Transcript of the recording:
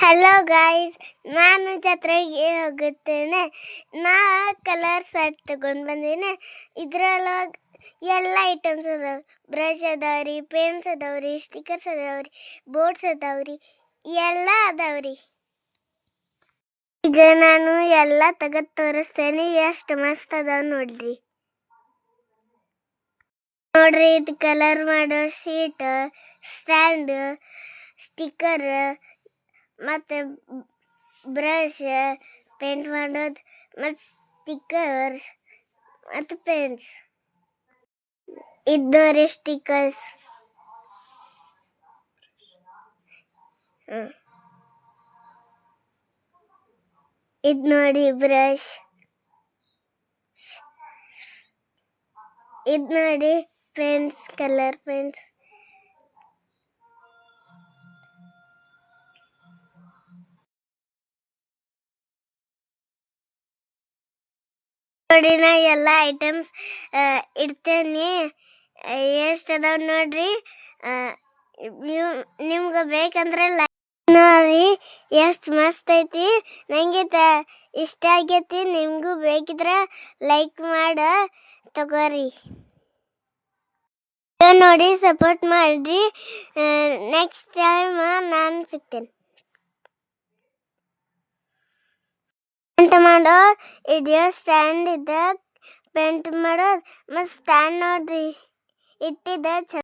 Hello guys, ನಾನು ಜಾತ್ರೆಗೆ ಹೋಗುತ್ತೇನೆ. ನಾ ಕಲರ್ ಸೆಟ್ ತಗೊಂಡು ಬಂದೀನಿ. ಇದ್ರೊಳಗೆ ಎಲ್ಲ ಐಟಮ್ಸ್ ಅದಾವ. ಬ್ರಷ್ ಅದಾವ್ರಿ, ಪೆನ್ಸ್ ಅದಾವ್ರಿ, ಸ್ಟಿಕರ್ಸ್ ಅದಾವ್ರಿ, ಬೋರ್ಡ್ಸ್ ಅದಾವ್ರಿ, ಎಲ್ಲ ಅದಾವ್ರಿ. ಈಗ ನಾನು ಎಲ್ಲ ತೆಗೆದು ತೋರಿಸ್ತೇನೆ. ಎಷ್ಟು ಮಸ್ತ್ ಅದಾವ ನೋಡ್ರಿ. ನೋಡ್ರಿ, ಇದು ಕಲರ್ ಮಾಡೋ ಶೀಟ್, ಸ್ಟ್ಯಾಂಡ್, ಸ್ಟಿಕ್ಕರ್, ಮತ್ತು ಬ್ರಷ್, ಪೇಂಟ್ ಮಾಡೋದು, ಮತ್ತು ಸ್ಟಿಕ್ಕರ್ಸ್, ಮತ್ತು ಪೆನ್ಸ್. ಇದು ನೋಡಿ ಸ್ಟಿಕ್ಕರ್ಸ್. ಇದು ನೋಡಿ ಬ್ರಷ್. ಇದು ನೋಡಿ ಪೆನ್ಸ್, ಕಲರ್ ಪೆನ್ಸ್. ನೋಡಿ, ನಾ ಎಲ್ಲ ಐಟಮ್ಸ್ ಇಡ್ತೇನೆ. ಎಷ್ಟು ಅದಾವ ನೋಡ್ರಿ. ನಿಮ್ಗೆ ಬೇಕಂದ್ರೆ ನೋಡಿ, ಎಷ್ಟು ಮಸ್ತ್ ಐತಿ. ನನಗೆ ಇಷ್ಟ ಆಗೈತಿ. ನಿಮಗೂ ಬೇಕಿದ್ರೆ ಲೈಕ್ ತಗೋರಿ. ನೋಡಿ, ಸಪೋರ್ಟ್ ಮಾಡಿರಿ. ನೆಕ್ಸ್ಟ್ ಟೈಮ್ ನಾನು ಸಿಗ್ತೇನೆ. ಪೇಂಟ್ ಮಾಡೋ ವಿಡಿಯೋ ಸ್ಟ್ಯಾಂಡ್ ಇದೆ. ಪೇಂಟ್ ಮಾಡೋದು ಮತ್ತು ಸ್ಟ್ಯಾಂಡ್ ನೋಡ್ರಿ ಇಟ್ಟಿದ್ದೆ.